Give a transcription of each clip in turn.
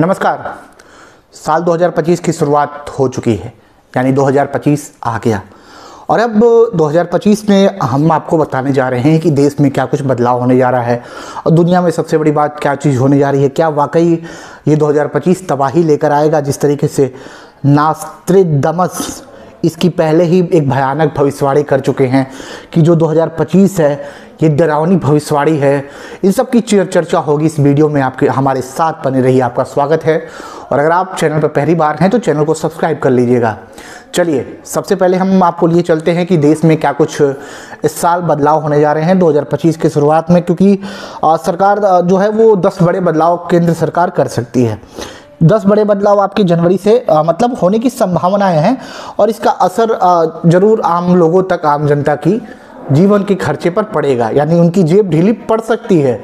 नमस्कार। साल 2025 की शुरुआत हो चुकी है, यानी 2025 आ गया और अब 2025 में हम आपको बताने जा रहे हैं कि देश में क्या कुछ बदलाव होने जा रहा है और दुनिया में सबसे बड़ी बात क्या चीज़ होने जा रही है। क्या वाकई ये 2025 तबाही लेकर आएगा? जिस तरीके से नास्ट्रेडमस इसकी पहले ही एक भयानक भविष्यवाणी कर चुके हैं कि जो 2025 है ये डरावनी भविष्यवाणी है। इन सब की चर्चा होगी इस वीडियो में। आपके हमारे साथ बने रहिए, आपका स्वागत है। और अगर आप चैनल पर पहली बार हैं तो चैनल को सब्सक्राइब कर लीजिएगा। चलिए, सबसे पहले हम आपको लिए चलते हैं कि देश में क्या कुछ इस साल बदलाव होने जा रहे हैं 2025 की शुरुआत में, क्योंकि सरकार जो है वो 10 बड़े बदलाव केंद्र सरकार कर सकती है। 10 बड़े बदलाव आपके जनवरी से मतलब होने की संभावनाएं हैं और इसका असर जरूर आम लोगों तक, आम जनता की जीवन के खर्चे पर पड़ेगा, यानी उनकी जेब ढीली पड़ सकती है।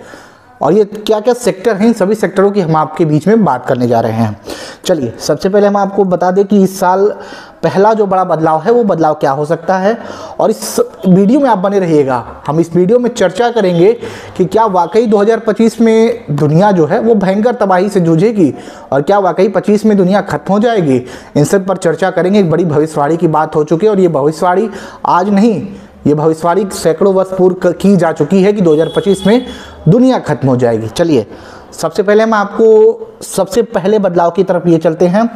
और ये क्या क्या सेक्टर हैं, इन सभी सेक्टरों की हम आपके बीच में बात करने जा रहे हैं। चलिए, सबसे पहले हम आपको बता दें कि इस साल पहला जो बड़ा बदलाव है वो बदलाव क्या हो सकता है, और इस वीडियो में आप बने रहिएगा। हम इस वीडियो में चर्चा करेंगे कि क्या वाकई 2025 में दुनिया जो है वो भयंकर तबाही से जूझेगी और क्या वाकई 25 में दुनिया खत्म हो जाएगी। इन सब पर चर्चा करेंगे। एक बड़ी भविष्यवाणी की बात हो चुकी है और ये भविष्यवाणी आज नहीं, ये भविष्यवाणी सैकड़ों वर्ष पूर्व की जा चुकी है कि 2025 में दुनिया खत्म हो जाएगी। चलिए, सबसे पहले हम आपको सबसे पहले बदलाव की तरफ ये चलते हैं।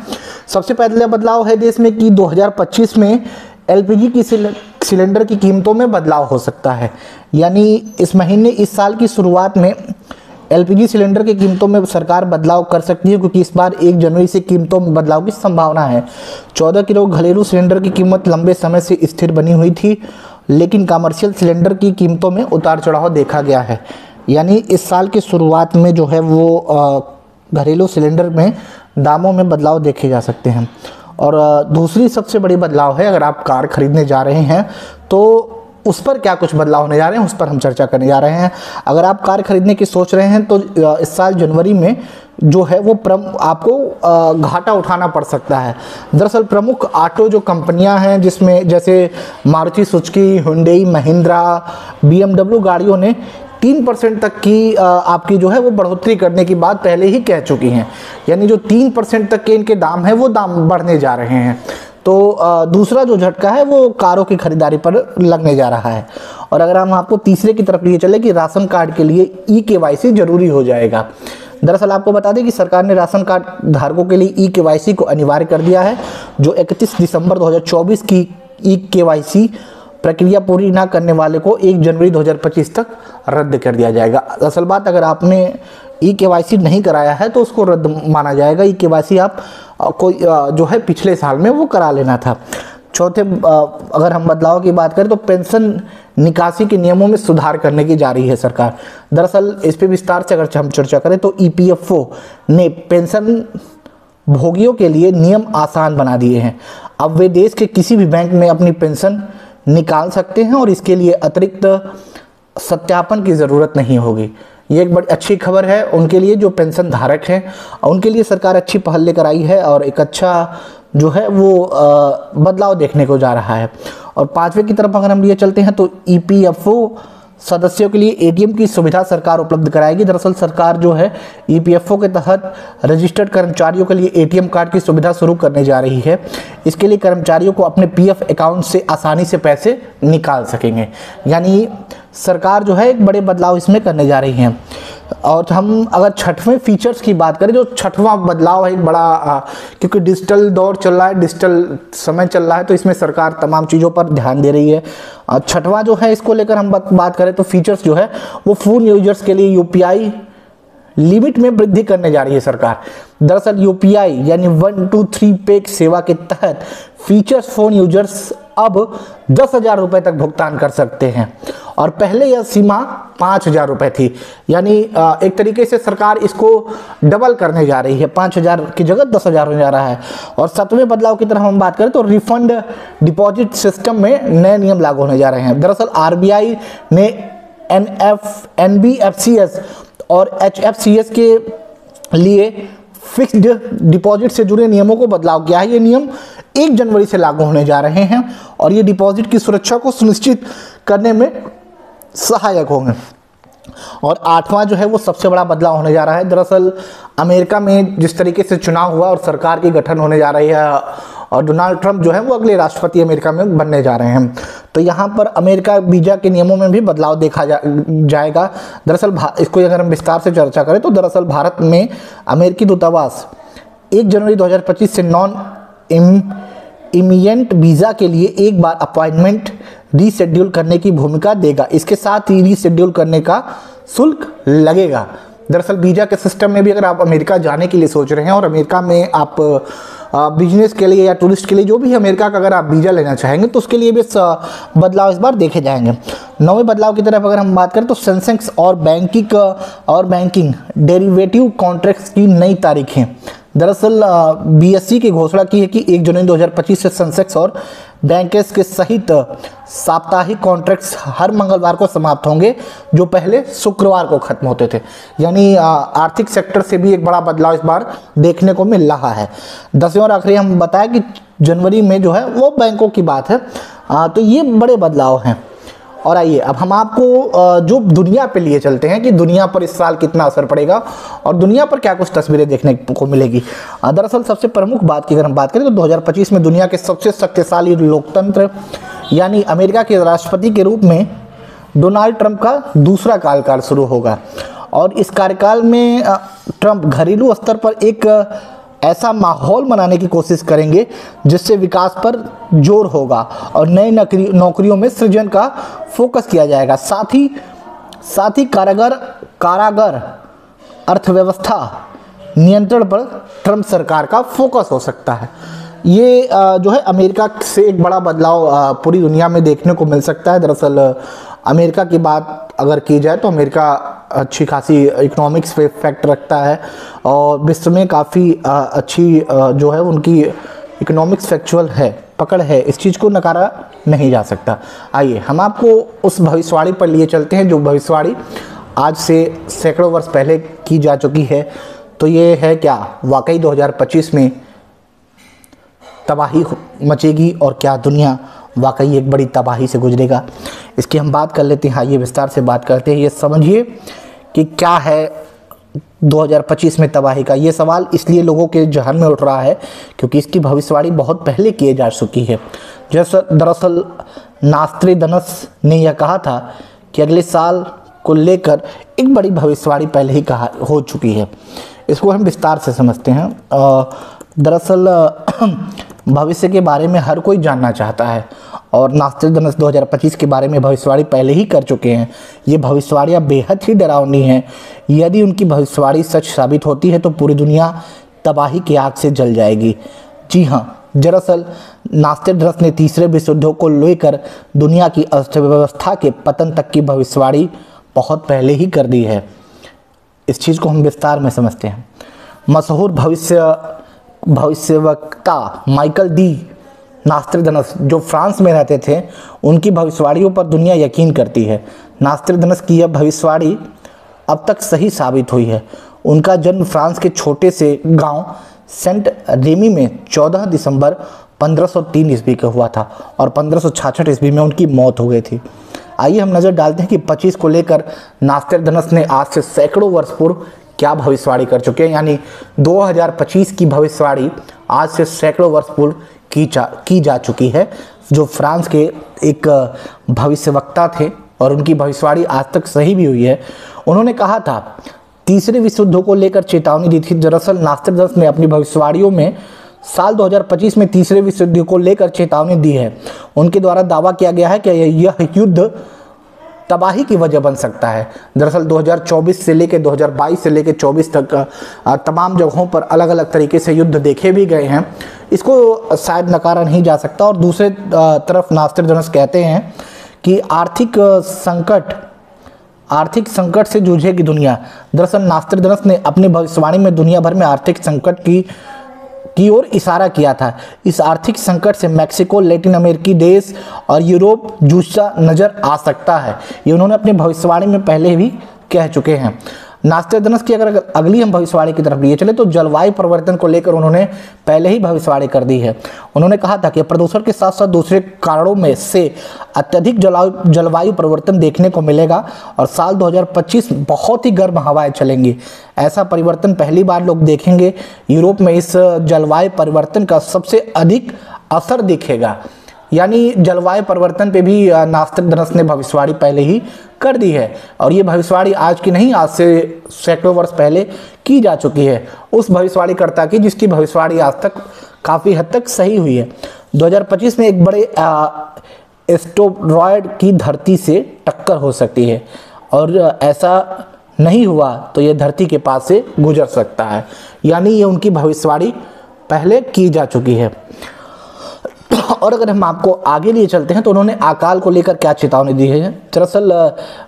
सबसे पहले बदलाव है देश में कि 2025 में एलपीजी की सिलेंडर की कीमतों में बदलाव हो सकता है। यानी इस महीने, इस साल की शुरुआत में एलपीजी सिलेंडर की कीमतों में सरकार बदलाव कर सकती है, क्योंकि इस बार 1 जनवरी से कीमतों में बदलाव की संभावना है। 14 किलो घरेलू सिलेंडर की कीमत लंबे समय से स्थिर बनी हुई थी, लेकिन कमर्शियल सिलेंडर की कीमतों में उतार चढ़ाव देखा गया है। यानी इस साल की शुरुआत में जो है वो घरेलू सिलेंडर में दामों में बदलाव देखे जा सकते हैं। और दूसरी सबसे बड़ी बदलाव है, अगर आप कार खरीदने जा रहे हैं तो उस पर क्या कुछ बदलाव होने जा रहे हैं, उस पर हम चर्चा करने जा रहे हैं। अगर आप कार खरीदने की सोच रहे हैं तो इस साल जनवरी में जो है वो आपको घाटा उठाना पड़ सकता है। दरअसल प्रमुख ऑटो जो कंपनियां हैं, जिसमें जैसे Maruti Suzuki, Hyundai, Mahindra, BMW गाड़ियों ने 3% तक की आपकी जो है वो बढ़ोतरी करने की बात पहले ही कह चुकी हैं। यानी जो 3% तक के इनके दाम है वो दाम बढ़ने जा रहे हैं। तो दूसरा जो झटका है वो कारों की खरीदारी पर लगने जा रहा है। और अगर हम आपको तीसरे की तरफ लिए चले कि राशन कार्ड के लिए ई-केवाईसी जरूरी हो जाएगा। दरअसल आपको बता दें कि सरकार ने राशन कार्ड धारकों के लिए ई-केवाईसी को अनिवार्य कर दिया है। जो 31 दिसंबर 2024 की ई-केवाईसी प्रक्रिया पूरी ना करने वाले को 1 जनवरी 2025 तक रद्द कर दिया जाएगा। असल बात, अगर आपने ई-केवाईसी नहीं कराया है तो उसको रद्द माना जाएगा। ई-केवाईसी आप कोई जो है पिछले साल में वो करा लेना था। चौथे, अगर हम बदलाव की बात करें तो पेंशन निकासी के नियमों में सुधार करने की जा रही है सरकार। दरअसल इस पर विस्तार से अगर हम चर्चा करें तो ईपीएफओ ने पेंशन भोगियों के लिए नियम आसान बना दिए हैं। अब वे देश के किसी भी बैंक में अपनी पेंशन निकाल सकते हैं और इसके लिए अतिरिक्त सत्यापन की ज़रूरत नहीं होगी। ये एक बड़ी अच्छी खबर है उनके लिए जो पेंशन धारक हैं, उनके लिए सरकार अच्छी पहल लेकर आई है और एक अच्छा जो है वो बदलाव देखने को जा रहा है। और पांचवें की तरफ अगर हम लिए चलते हैं तो ईपीएफओ सदस्यों के लिए एटीएम की सुविधा सरकार उपलब्ध कराएगी। दरअसल सरकार जो है ईपीएफओ के तहत रजिस्टर्ड कर्मचारियों के लिए एटीएम कार्ड की सुविधा शुरू करने जा रही है। इसके लिए कर्मचारियों को अपने पीएफ अकाउंट से आसानी से पैसे निकाल सकेंगे। यानी सरकार जो है एक बड़े बदलाव इसमें करने जा रही है। और हम अगर छठवें फीचर्स की बात करें, जो छठवां बदलाव है एक बड़ा, क्योंकि डिजिटल दौर चल रहा है, डिजिटल समय चल रहा है, तो इसमें सरकार तमाम चीज़ों पर ध्यान दे रही है। छठवां जो है इसको लेकर हम बात करें तो फीचर्स जो है वो फोन यूजर्स के लिए यूपीआई लिमिट में वृद्धि करने जा रही है सरकार। दरअसल यूपीआई यानी 123 पे सेवा के तहत फीचर्स फोन यूजर्स अब 10,000 रुपये तक भुगतान कर सकते हैं और पहले यह सीमा 5,000 रुपये थी। यानी एक तरीके से सरकार इसको डबल करने जा रही है, 5,000 की जगह 10,000 होने जा रहा है। और 7वें बदलाव की तरफ हम बात करें तो रिफंड डिपॉजिट सिस्टम में नए नियम लागू होने जा रहे हैं। दरअसल आरबीआई ने एनबीएफसीएस और एचएफसीएस के लिए फिक्स्ड डिपॉजिट से जुड़े नियमों को बदलाव किया है। ये नियम 1 जनवरी से लागू होने जा रहे हैं और ये डिपॉजिट की सुरक्षा को सुनिश्चित करने में सहायक होंगे। और 8वां जो है वो सबसे बड़ा बदलाव होने जा रहा है। दरअसल अमेरिका में जिस तरीके से चुनाव हुआ और सरकार की गठन होने जा रही है और डोनाल्ड ट्रंप जो है वो अगले राष्ट्रपति अमेरिका में बनने जा रहे हैं, तो यहाँ पर अमेरिका वीज़ा के नियमों में भी बदलाव देखा जाएगा। दरअसल इसको अगर हम विस्तार से चर्चा करें तो दरअसल भारत में अमेरिकी दूतावास 1 जनवरी 2025 से नॉन इमिग्रेंट वीज़ा के लिए एक बार अपॉइंटमेंट रीशेड्यूल करने की भूमिका देगा। इसके साथ ही रीशेड्यूल करने का शुल्क लगेगा। दरअसल वीज़ा के सिस्टम में भी अगर आप अमेरिका जाने के लिए सोच रहे हैं और अमेरिका में आप बिजनेस के लिए या टूरिस्ट के लिए जो भी अमेरिका का अगर आप वीज़ा लेना चाहेंगे तो उसके लिए भी बदलाव इस बार देखे जाएंगे। नौवें बदलाव की तरफ अगर हम बात करें तो सेंसेक्स और बैंकिंग डेरिवेटिव कॉन्ट्रैक्ट्स की नई तारीखें। दरअसल बीएसई की घोषणा की है कि 1 जनवरी 2025 से सेंसेक्स और बैंकर्स के सहित साप्ताहिक कॉन्ट्रैक्ट्स हर मंगलवार को समाप्त होंगे, जो पहले शुक्रवार को खत्म होते थे। यानी आर्थिक सेक्टर से भी एक बड़ा बदलाव इस बार देखने को मिल रहा है। 10वें और आखिरी हम बताएं कि जनवरी में जो है वो बैंकों की बात है। तो ये बड़े बदलाव हैं। और आइए अब हम आपको जो दुनिया पे लिए चलते हैं कि दुनिया पर इस साल कितना असर पड़ेगा और दुनिया पर क्या कुछ तस्वीरें देखने को मिलेगी। दरअसल सबसे प्रमुख बात की अगर हम बात करें तो 2025 में दुनिया के सबसे शक्तिशाली लोकतंत्र यानी अमेरिका के राष्ट्रपति के रूप में डोनाल्ड ट्रंप का दूसरा कार्यकाल शुरू होगा। और इस कार्यकाल में ट्रंप घरेलू स्तर पर एक ऐसा माहौल बनाने की कोशिश करेंगे जिससे विकास पर जोर होगा और नए नौकरियों में सृजन का फोकस किया जाएगा। साथ ही कारागार अर्थव्यवस्था नियंत्रण पर ट्रंप सरकार का फोकस हो सकता है। ये जो है अमेरिका से एक बड़ा बदलाव पूरी दुनिया में देखने को मिल सकता है। दरअसल अमेरिका की बात अगर की जाए तो अमेरिका अच्छी खासी इकोनॉमिक्स पे इफेक्ट रखता है और विश्व में काफ़ी अच्छी जो है उनकी इकोनॉमिक्स फैक्चुअल है, पकड़ है, इस चीज़ को नकारा नहीं जा सकता। आइए हम आपको उस भविष्यवाणी पर लिए चलते हैं जो भविष्यवाणी आज से सैकड़ों वर्ष पहले की जा चुकी है। तो ये है क्या वाकई 2025 में तबाही मचेगी और क्या दुनिया वाकई एक बड़ी तबाही से गुजरेगा, इसकी हम बात कर लेते हैं। आइए विस्तार से बात करते हैं। ये समझिए कि क्या है 2025 में तबाही का। ये सवाल इसलिए लोगों के जहन में उठ रहा है क्योंकि इसकी भविष्यवाणी बहुत पहले की जा चुकी है। जैसा दरअसल नास्ट्रेदामस ने यह कहा था कि अगले साल को लेकर एक बड़ी भविष्यवाणी पहले ही कहा हो चुकी है। इसको हम विस्तार से समझते हैं। दरअसल भविष्य के बारे में हर कोई जानना चाहता है और नास्ट्रेदामस 2025 के बारे में भविष्यवाणी पहले ही कर चुके हैं। ये भविष्यवाणियाँ बेहद ही डरावनी हैं। यदि उनकी भविष्यवाणी सच साबित होती है तो पूरी दुनिया तबाही की आग से जल जाएगी। जी हाँ, दरअसल नास्ट्रेदामस ने तीसरे विश्व युद्ध को लेकर दुनिया की अर्थव्यवस्था के पतन तक की भविष्यवाणी बहुत पहले ही कर दी है। इस चीज़ को हम विस्तार में समझते हैं। मशहूर भविष्यवक्ता माइकल डी नास्ट्रेदामस जो फ्रांस में रहते थे, उनकी भविष्यवाणियों पर दुनिया यकीन करती है। नास्ट्रेदामस की यह भविष्यवाणी अब तक सही साबित हुई है। उनका जन्म फ्रांस के छोटे से गांव सेंट रेमी में 14 दिसंबर 1503 ईस्वी का हुआ था और 1566 ईस्वी में उनकी मौत हो गई थी। आइए हम नज़र डालते हैं कि 25 को लेकर नास्ट्रेदामस ने आज से सैकड़ों वर्ष पूर्व क्या भविष्यवाणी कर चुके हैं। यानी 2025 की भविष्यवाणी आज से सैकड़ों वर्ष पूर्व की जा चुकी है। जो फ्रांस के एक भविष्यवक्ता थे और उनकी भविष्यवाणी आज तक सही भी हुई है। उन्होंने कहा था तीसरे विश्व युद्ध को लेकर चेतावनी दी थी। दरअसल नास्ट्रेदामस ने अपनी भविष्यवाणियों में साल 2025 में तीसरे विश्व युद्ध को लेकर चेतावनी दी है। उनके द्वारा दावा किया गया है कि यह युद्ध तबाही की वजह बन सकता है। दरअसल 2024 से लेकर 2022 से लेकर 24 तक तमाम जगहों पर अलग अलग तरीके से युद्ध देखे भी गए हैं। इसको शायद नकारा नहीं जा सकता। और दूसरे तरफ नास्ट्रेदामस कहते हैं कि आर्थिक संकट से जूझेगी दुनिया। दरअसल नास्ट्रेदामस ने अपनी भविष्यवाणी में दुनिया भर में आर्थिक संकट की ओर इशारा किया था। इस आर्थिक संकट से मैक्सिको, लैटिन अमेरिकी देश और यूरोप जूझता नजर आ सकता है। ये उन्होंने अपनी भविष्यवाणी में पहले भी कह चुके हैं। नास्ट्राडामस की अगर अगली हम भविष्यवाणी की तरफ लिए चले तो जलवायु परिवर्तन को लेकर उन्होंने पहले ही भविष्यवाणी कर दी है। उन्होंने कहा था कि प्रदूषण के साथ साथ दूसरे कारणों में से अत्यधिक जलवायु परिवर्तन देखने को मिलेगा और साल 2025 बहुत ही गर्म हवाएं चलेंगी। ऐसा परिवर्तन पहली बार लोग देखेंगे। यूरोप में इस जलवायु परिवर्तन का सबसे अधिक असर दिखेगा। यानी जलवायु परिवर्तन पे भी नास्ट्राडामस ने भविष्यवाणी पहले ही कर दी है और ये भविष्यवाणी आज की नहीं, आज से सैकड़ों वर्ष पहले की जा चुकी है उस भविष्यवाणीकर्ता की जिसकी भविष्यवाणी आज तक काफ़ी हद तक सही हुई है। 2025 में एक बड़े एस्टेरॉयड की धरती से टक्कर हो सकती है और ऐसा नहीं हुआ तो ये धरती के पास से गुजर सकता है। यानी ये उनकी भविष्यवाणी पहले की जा चुकी है। और अगर हम आपको आगे लिए चलते हैं तो उन्होंने अकाल को लेकर क्या चेतावनी दी है। दरअसल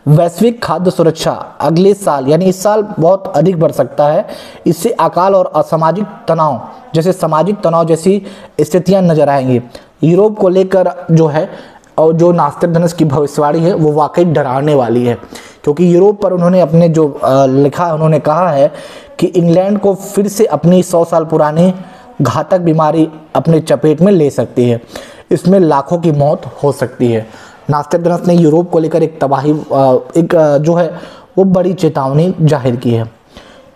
वैश्विक खाद्य सुरक्षा अगले साल यानी इस साल बहुत अधिक बढ़ सकता है। इससे अकाल और असामाजिक तनाव जैसे सामाजिक तनाव जैसी स्थितियां नजर आएंगी। यूरोप को लेकर जो है और जो नास्ट्राडामस की भविष्यवाणी है वो वाकई डराने वाली है, क्योंकि यूरोप पर उन्होंने अपने जो लिखा है, उन्होंने कहा है कि इंग्लैंड को फिर से अपनी 100 साल पुरानी घातक बीमारी अपने चपेट में ले सकती है। इसमें लाखों की मौत हो सकती है। नास्ट्राडामस ने यूरोप को लेकर एक तबाही जो है वो बड़ी चेतावनी जाहिर की है।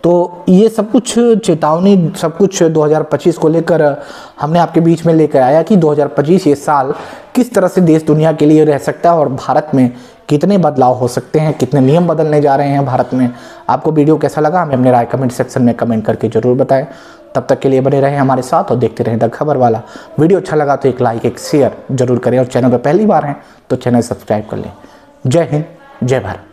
तो ये सब कुछ चेतावनी सब कुछ 2025 को लेकर हमने आपके बीच में लेकर आया कि 2025 ये साल किस तरह से देश दुनिया के लिए रह सकता है और भारत में कितने बदलाव हो सकते हैं, कितने नियम बदलने जा रहे हैं भारत में। आपको वीडियो कैसा लगा हमें अपने राय कमेंट सेक्शन में कमेंट करके जरूर बताएं। तब तक के लिए बने रहें हमारे साथ और देखते रहें द खबर वाला। वीडियो अच्छा लगा तो एक लाइक एक शेयर जरूर करें और चैनल पर पहली बार हैं तो चैनल सब्सक्राइब कर लें। जय हिंद, जय भारत।